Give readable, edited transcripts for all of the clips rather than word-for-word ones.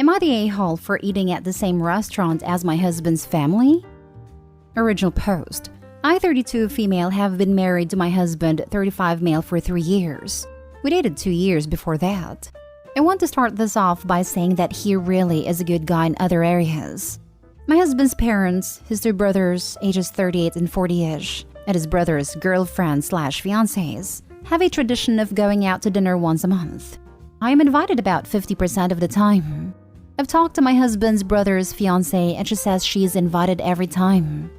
Am I the a-hole for eating at the same restaurant as my husband's family? Original post. I, 32 female, have been married to my husband, 35 male, for 3 years. We dated 2 years before that. I want to start this off by saying that he really is a good guy in other areas. My husband's parents, his 2 brothers, ages 38 and 40-ish, and his brother's girlfriend/fiancés, have a tradition of going out to dinner once a month. I am invited about 50% of the time. I've talked to my husband's brother's fiancé and she says she's invited every time.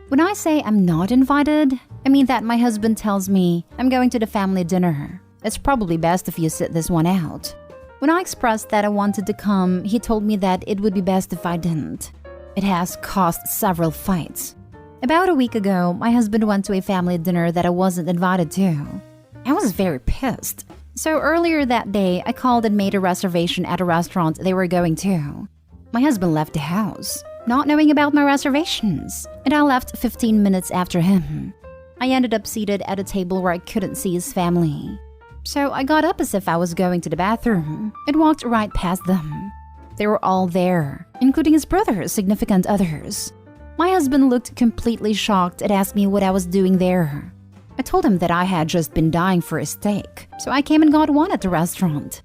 When I say I'm not invited, I mean that my husband tells me I'm going to the family dinner. It's probably best if you sit this one out. When I expressed that I wanted to come, he told me that it would be best if I didn't. It has caused several fights. About a week ago, my husband went to a family dinner that I wasn't invited to. I was very pissed. So earlier that day, I called and made a reservation at a restaurant they were going to. My husband left the house, not knowing about my reservations, and I left 15 minutes after him. I ended up seated at a table where I couldn't see his family. So I got up as if I was going to the bathroom and walked right past them. They were all there, including his brother's significant others. My husband looked completely shocked and asked me what I was doing there. I told him that I had just been dying for a steak, so I came and got one at the restaurant.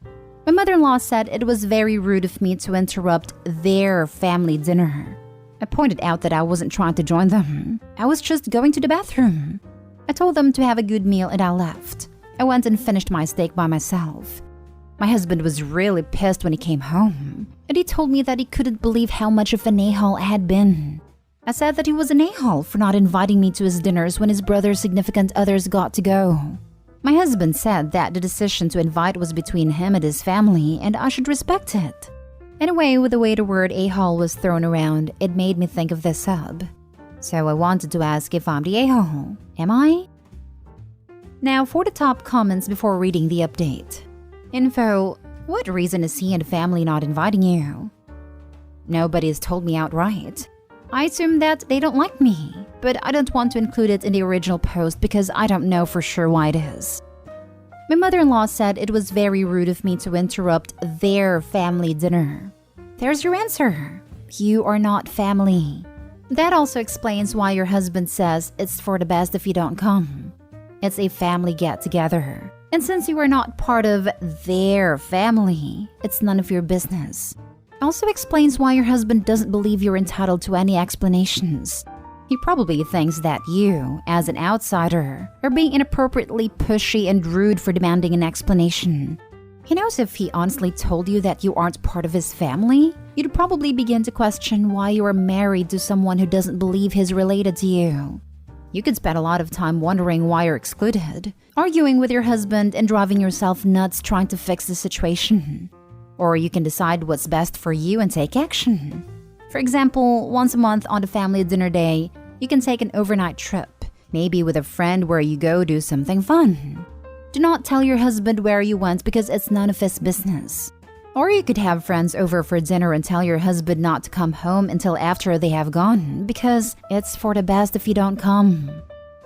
My mother-in-law said it was very rude of me to interrupt their family dinner. I pointed out that I wasn't trying to join them. I was just going to the bathroom. I told them to have a good meal and I left. I went and finished my steak by myself. My husband was really pissed when he came home, and he told me that he couldn't believe how much of an a-hole I had been. I said that he was an a-hole for not inviting me to his dinners when his brother's significant others got to go. My husband said that the decision to invite was between him and his family, and I should respect it. Anyway, with the way the word a-hole was thrown around, it made me think of this sub. So I wanted to ask if I'm the a-hole. Am I? Now for the top comments before reading the update. Info: what reason is he and family not inviting you? Nobody has told me outright. I assume that they don't like me, but I don't want to include it in the original post because I don't know for sure why it is. My mother-in-law said it was very rude of me to interrupt their family dinner. There's your answer. You are not family. That also explains why your husband says it's for the best if you don't come. It's a family get-together. And since you are not part of their family, it's none of your business. Also explains why your husband doesn't believe you're entitled to any explanations. He probably thinks that you, as an outsider, are being inappropriately pushy and rude for demanding an explanation. He knows if he honestly told you that you aren't part of his family, you'd probably begin to question why you are married to someone who doesn't believe he's related to you. You could spend a lot of time wondering why you're excluded, arguing with your husband and driving yourself nuts trying to fix the situation. Or you can decide what's best for you and take action. For example, once a month on the family dinner day, you can take an overnight trip, maybe with a friend where you go do something fun. Do not tell your husband where you went because it's none of his business. Or you could have friends over for dinner and tell your husband not to come home until after they have gone because it's for the best if you don't come.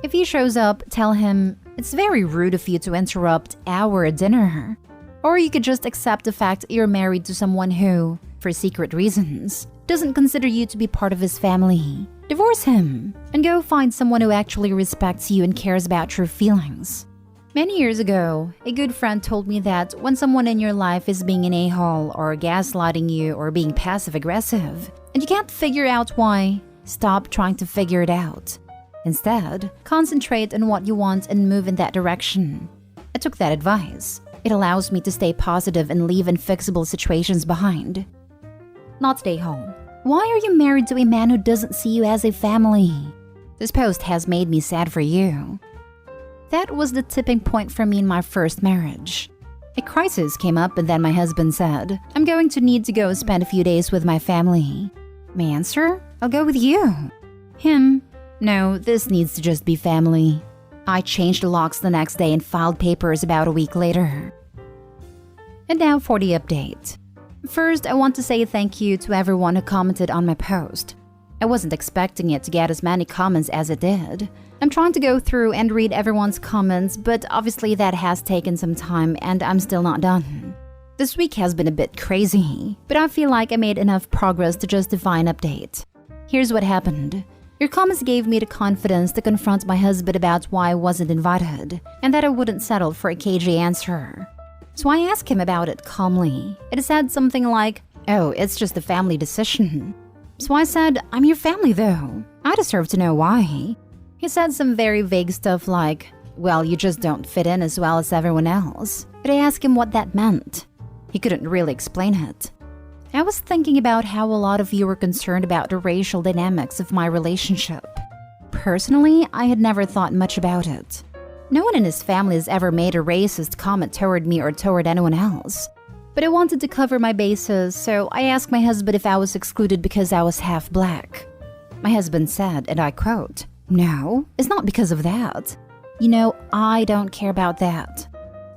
If he shows up, tell him, it's very rude of you to interrupt our dinner. Or you could just accept the fact you're married to someone who, for secret reasons, doesn't consider you to be part of his family. Divorce him and go find someone who actually respects you and cares about your feelings. Many years ago, a good friend told me that when someone in your life is being an a-hole or gaslighting you or being passive-aggressive, and you can't figure out why, stop trying to figure it out. Instead, concentrate on what you want and move in that direction. I took that advice. It allows me to stay positive and leave unfixable situations behind. Not stay home. Why are you married to a man who doesn't see you as a family? This post has made me sad for you. That was the tipping point for me in my first marriage. A crisis came up and then my husband said, I'm going to need to go spend a few days with my family. My answer? I'll go with you. Him? No, this needs to just be family. I changed the locks the next day and filed papers about a week later. And now for the update. First, I want to say thank you to everyone who commented on my post. I wasn't expecting it to get as many comments as it did. I'm trying to go through and read everyone's comments, but obviously that has taken some time and I'm still not done. This week has been a bit crazy, but I feel like I made enough progress to justify an update. Here's what happened. Your comments gave me the confidence to confront my husband about why I wasn't invited, and that I wouldn't settle for a cagey answer. So I asked him about it calmly. It said something like, "Oh, it's just a family decision." So I said, "I'm your family though. I deserve to know why." He said some very vague stuff like, "Well, you just don't fit in as well as everyone else." But I asked him what that meant. He couldn't really explain it. I was thinking about how a lot of you were concerned about the racial dynamics of my relationship. Personally, I had never thought much about it. No one in his family has ever made a racist comment toward me or toward anyone else. But I wanted to cover my bases, so I asked my husband if I was excluded because I was half black. My husband said, and I quote, "No, it's not because of that. You know, I don't care about that."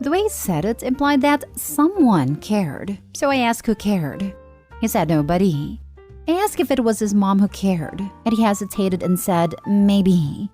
The way he said it implied that someone cared, so I asked who cared. He said nobody. I asked if it was his mom who cared, and he hesitated and said maybe.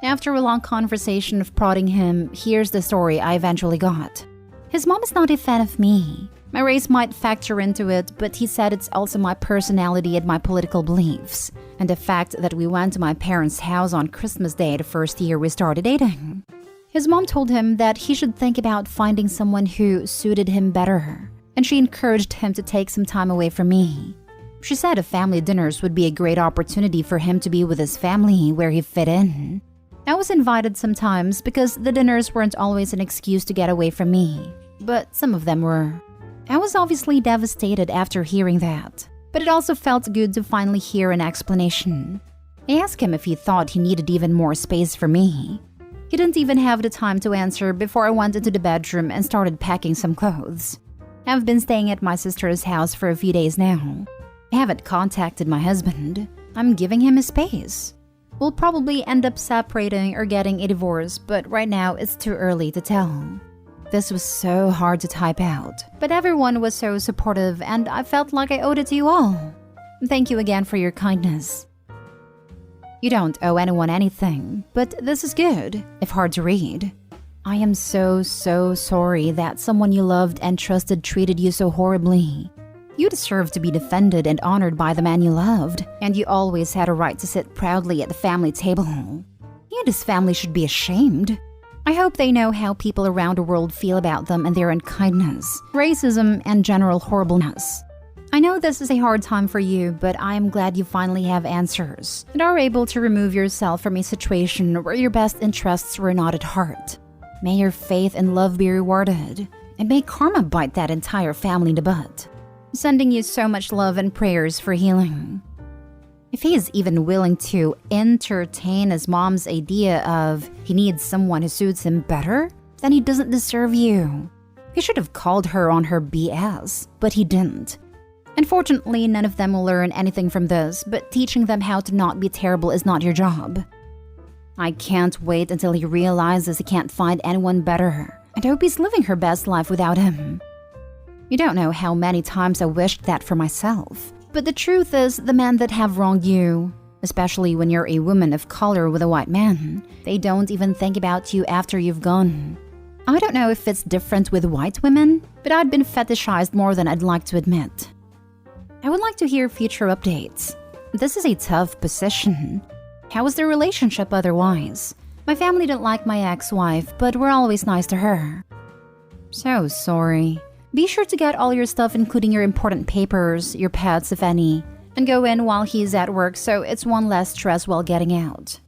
After a long conversation of prodding him, here's the story I eventually got. His mom is not a fan of me. My race might factor into it, but he said it's also my personality and my political beliefs, and the fact that we went to my parents' house on Christmas Day the first year we started dating. His mom told him that he should think about finding someone who suited him better, and she encouraged him to take some time away from me. She said a family dinners would be a great opportunity for him to be with his family where he fit in. I was invited sometimes because the dinners weren't always an excuse to get away from me, but some of them were. I was obviously devastated after hearing that, but it also felt good to finally hear an explanation. I asked him if he thought he needed even more space for me. He didn't even have the time to answer before I went into the bedroom and started packing some clothes. I've been staying at my sister's house for a few days now. I haven't contacted my husband. I'm giving him his space. We'll probably end up separating or getting a divorce, but right now it's too early to tell. This was so hard to type out, but everyone was so supportive and I felt like I owed it to you all. Thank you again for your kindness. You don't owe anyone anything, but this is good, if hard to read. I am so sorry that someone you loved and trusted treated you so horribly. You deserve to be defended and honored by the man you loved, and you always had a right to sit proudly at the family table. He and his family should be ashamed. I hope they know how people around the world feel about them and their unkindness, racism, and general horribleness. I know this is a hard time for you, but I am glad you finally have answers and are able to remove yourself from a situation where your best interests were not at heart. May your faith and love be rewarded, and may karma bite that entire family in the butt. Sending you so much love and prayers for healing. If he is even willing to entertain his mom's idea of he needs someone who suits him better, then he doesn't deserve you. He should have called her on her BS, but he didn't. Unfortunately, none of them will learn anything from this, but teaching them how to not be terrible is not your job. I can't wait until he realizes he can't find anyone better, and I hope he's living her best life without him. You don't know how many times I wished that for myself, but the truth is the men that have wronged you, especially when you're a woman of color with a white man, they don't even think about you after you've gone. I don't know if it's different with white women, but I'd been fetishized more than I'd like to admit. I would like to hear future updates. This is a tough position. How was the relationship otherwise? My family didn't like my ex-wife, but we're always nice to her. So sorry. Be sure to get all your stuff, including your important papers, your pets if any, and go in while he's at work so it's one less stress while getting out.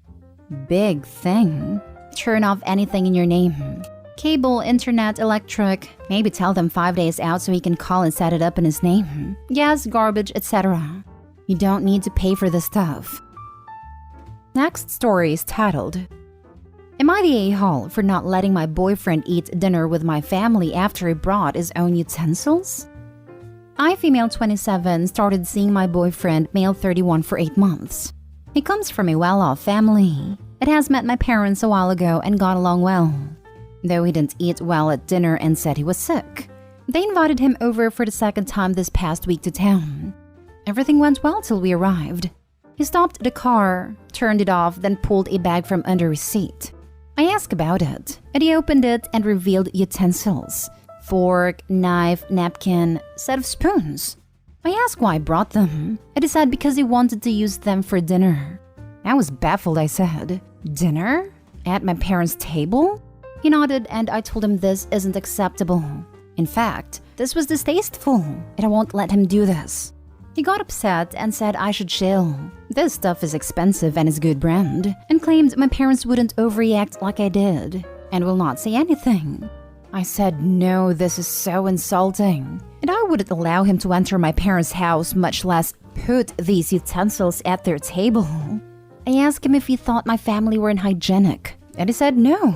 Big thing. Turn off anything in your name. Cable, internet, electric. Maybe tell them 5 days out so he can call and set it up in his name. Gas, garbage, etc. You don't need to pay for this stuff. Next story is titled, Am I the a-hole for not letting my boyfriend eat dinner with my family after he brought his own utensils? I, female 27, started seeing my boyfriend, male 31, for 8 months. He comes from a well-off family. It has met my parents a while ago and got along well. Though he didn't eat well at dinner and said he was sick. They invited him over for the second time this past week to town. Everything went well till we arrived. He stopped the car, turned it off, then pulled a bag from under his seat. I asked about it, and he opened it and revealed utensils, fork, knife, napkin, set of spoons. I asked why I brought them, and he said because he wanted to use them for dinner. I was baffled. I said, "Dinner? At my parents' table?" He nodded, and I told him this isn't acceptable. In fact, this was distasteful, and I won't let him do this. He got upset and said I should chill. This stuff is expensive and is good brand, and claimed my parents wouldn't overreact like I did, and will not say anything. I said, no, this is so insulting, and I wouldn't allow him to enter my parents' house, much less put these utensils at their table. I asked him if he thought my family were unhygienic, and he said no.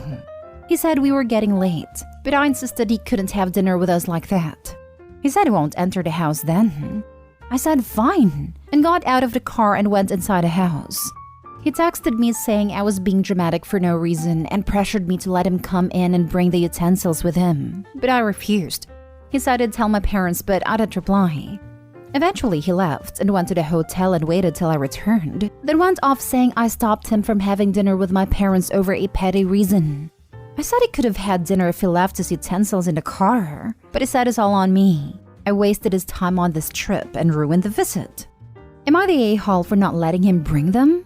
He said we were getting late, but I insisted he couldn't have dinner with us like that. He said he won't enter the house then. I said fine, and got out of the car and went inside the house. He texted me saying I was being dramatic for no reason and pressured me to let him come in and bring the utensils with him, but I refused. He said he'd tell my parents, but I didn't reply. Eventually, he left and went to the hotel and waited till I returned, then went off saying I stopped him from having dinner with my parents over a petty reason. I said he could have had dinner if he left his utensils in the car, but he said it's all on me. I wasted his time on this trip and ruined the visit. Am I the a-hole for not letting him bring them?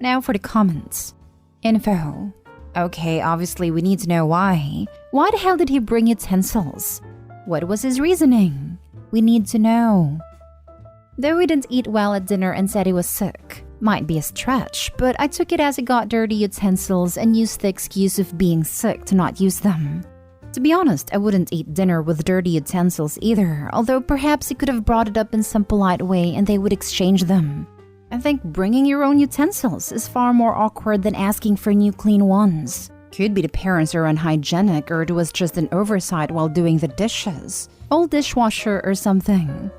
Now for the comments. Info. Okay, obviously we need to know why. Why the hell did he bring utensils? What was his reasoning? We need to know. Though he didn't eat well at dinner and said he was sick. Might be a stretch, but I took it as he got dirty utensils and used the excuse of being sick to not use them. To be honest, I wouldn't eat dinner with dirty utensils either, although perhaps he could have brought it up in some polite way and they would exchange them. I think bringing your own utensils is far more awkward than asking for new clean ones. Could be the parents are unhygienic or it was just an oversight while doing the dishes. Old dishwasher or something.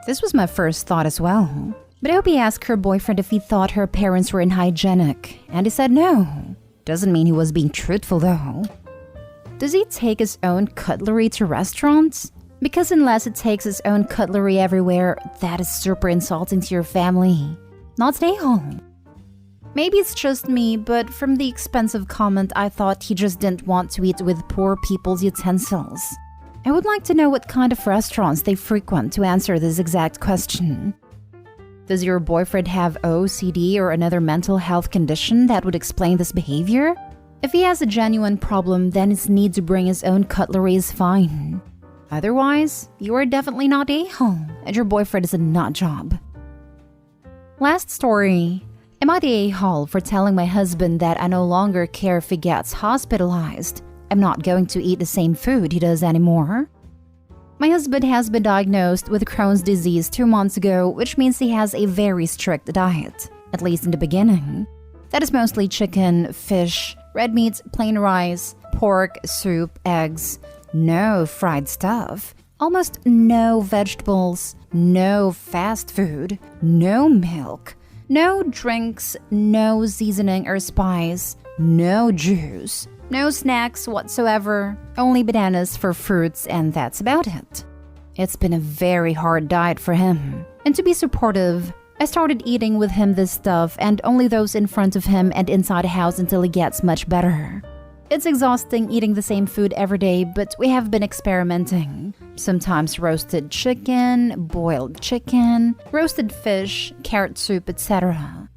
This was my first thought as well. But I hope he asked her boyfriend if he thought her parents were unhygienic, and he said no. Doesn't mean he was being truthful though. Does he take his own cutlery to restaurants? Because unless it takes its own cutlery everywhere, that is super insulting to your family. Not stay home. Maybe it's just me, but from the expensive comment, I thought he just didn't want to eat with poor people's utensils. I would like to know what kind of restaurants they frequent to answer this exact question. Does your boyfriend have OCD or another mental health condition that would explain this behavior? If he has a genuine problem, then his need to bring his own cutlery is fine. Otherwise, you are definitely not a-hole, and your boyfriend is a nut job. Last story. Am I the a-hole for telling my husband that I no longer care if he gets hospitalized? I'm not going to eat the same food he does anymore. My husband has been diagnosed with Crohn's disease 2 months ago, which means he has a very strict diet, at least in the beginning. That is mostly chicken, fish, red meat, plain rice, pork, soup, eggs. No fried stuff, almost no vegetables, no fast food, no milk, no drinks, no seasoning or spice, no juice, no snacks whatsoever, only bananas for fruits, and that's about it. It's been a very hard diet for him, and to be supportive, I started eating with him this stuff and only those in front of him and inside the house until he gets much better. It's exhausting eating the same food every day, but we have been experimenting. Sometimes roasted chicken, boiled chicken, roasted fish, carrot soup, etc.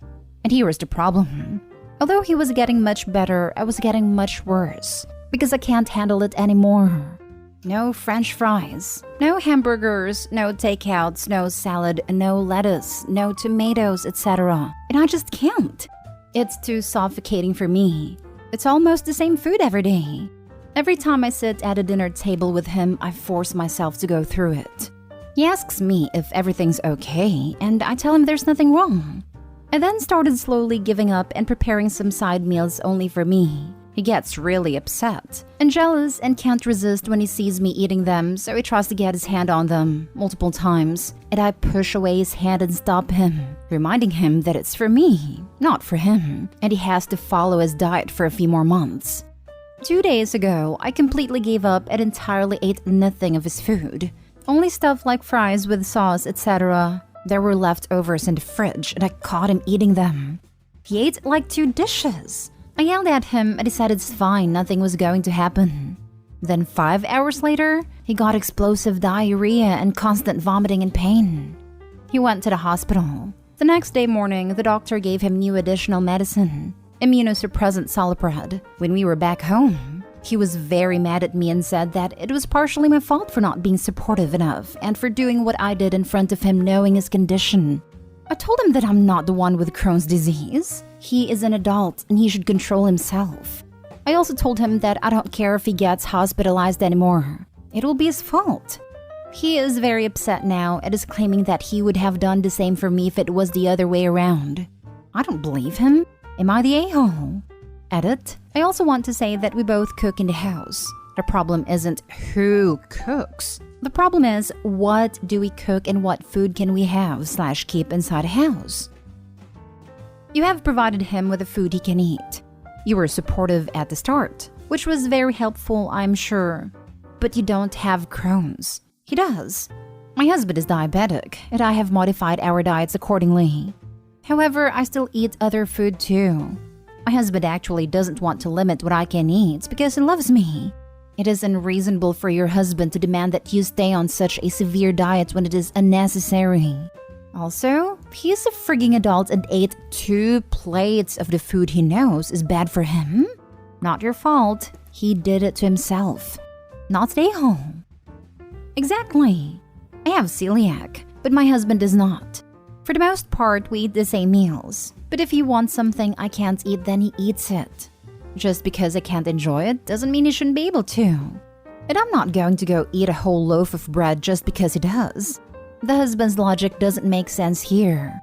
And here's the problem. Although he was getting much better, I was getting much worse because I can't handle it anymore. No French fries, no hamburgers, no takeouts, no salad, no lettuce, no tomatoes, etc. And I just can't. It's too suffocating for me. It's almost the same food every day. Every time I sit at a dinner table with him, I force myself to go through it. He asks me if everything's okay, and I tell him there's nothing wrong. I then started slowly giving up and preparing some side meals only for me. He gets really upset and jealous and can't resist when he sees me eating them, so he tries to get his hand on them multiple times, and I push away his hand and stop him, reminding him that it's for me, not for him, and he has to follow his diet for a few more months. 2 days ago, I completely gave up and entirely ate nothing of his food. Only stuff like fries with sauce, etc. There were leftovers in the fridge, and I caught him eating them. He ate like 2 dishes. I yelled at him and he said it's fine, nothing was going to happen. Then 5 hours later, he got explosive diarrhea and constant vomiting and pain. He went to the hospital. The next day morning, the doctor gave him new additional medicine, immunosuppressant Solipred. When we were back home, he was very mad at me and said that it was partially my fault for not being supportive enough and for doing what I did in front of him knowing his condition. I told him that I'm not the one with Crohn's disease. He is an adult and he should control himself. I also told him that I don't care if he gets hospitalized anymore. It will be his fault. He is very upset now and is claiming that he would have done the same for me if it was the other way around. I don't believe him. Am I the a-hole? Edit. I also want to say that we both cook in the house. The problem isn't who cooks. The problem is what do we cook and what food can we have/keep inside a house. You have provided him with the food he can eat. You were supportive at the start, which was very helpful, I'm sure. But you don't have Crohn's. He does. My husband is diabetic, and I have modified our diets accordingly. However, I still eat other food too. My husband actually doesn't want to limit what I can eat because he loves me. It is unreasonable for your husband to demand that you stay on such a severe diet when it is unnecessary. Also, he's a frigging adult and ate 2 plates of the food he knows is bad for him. Not your fault. He did it to himself. Not stay home. Exactly. I have celiac, but my husband does not. For the most part, we eat the same meals. But if he wants something I can't eat, then he eats it. Just because I can't enjoy it doesn't mean he shouldn't be able to. And I'm not going to go eat a whole loaf of bread just because he does. The husband's logic doesn't make sense here.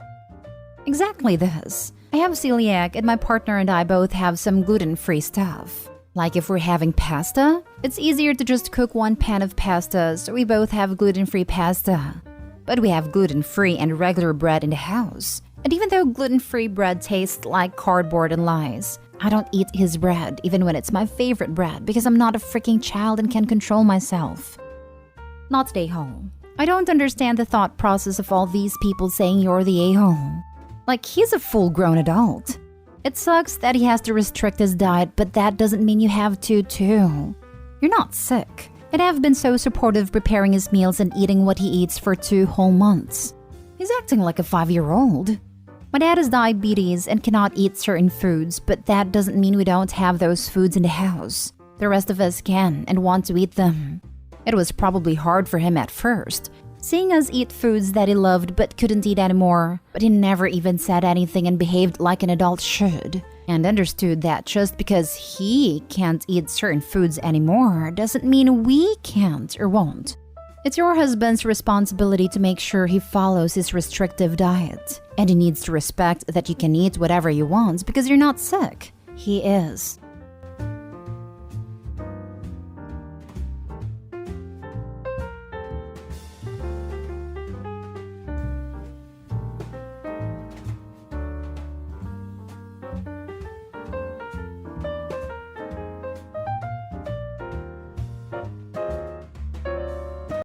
Exactly this. I have celiac and my partner and I both have some gluten-free stuff. Like if we're having pasta, it's easier to just cook 1 pan of pasta so we both have gluten-free pasta. But we have gluten-free and regular bread in the house. And even though gluten-free bread tastes like cardboard and lies, I don't eat his bread even when it's my favorite bread because I'm not a freaking child and can control myself. Not stay home. I don't understand the thought process of all these people saying you're the a-hole. Like, he's a full-grown adult. It sucks that he has to restrict his diet, but that doesn't mean you have to, too. You're not sick. And I've been so supportive preparing his meals and eating what he eats for 2 whole months. He's acting like a 5-year-old. My dad has diabetes and cannot eat certain foods, but that doesn't mean we don't have those foods in the house. The rest of us can and want to eat them. It was probably hard for him at first, seeing us eat foods that he loved but couldn't eat anymore, but he never even said anything and behaved like an adult should, and understood that just because he can't eat certain foods anymore doesn't mean we can't or won't. It's your husband's responsibility to make sure he follows his restrictive diet, and he needs to respect that you can eat whatever you want because you're not sick. He is.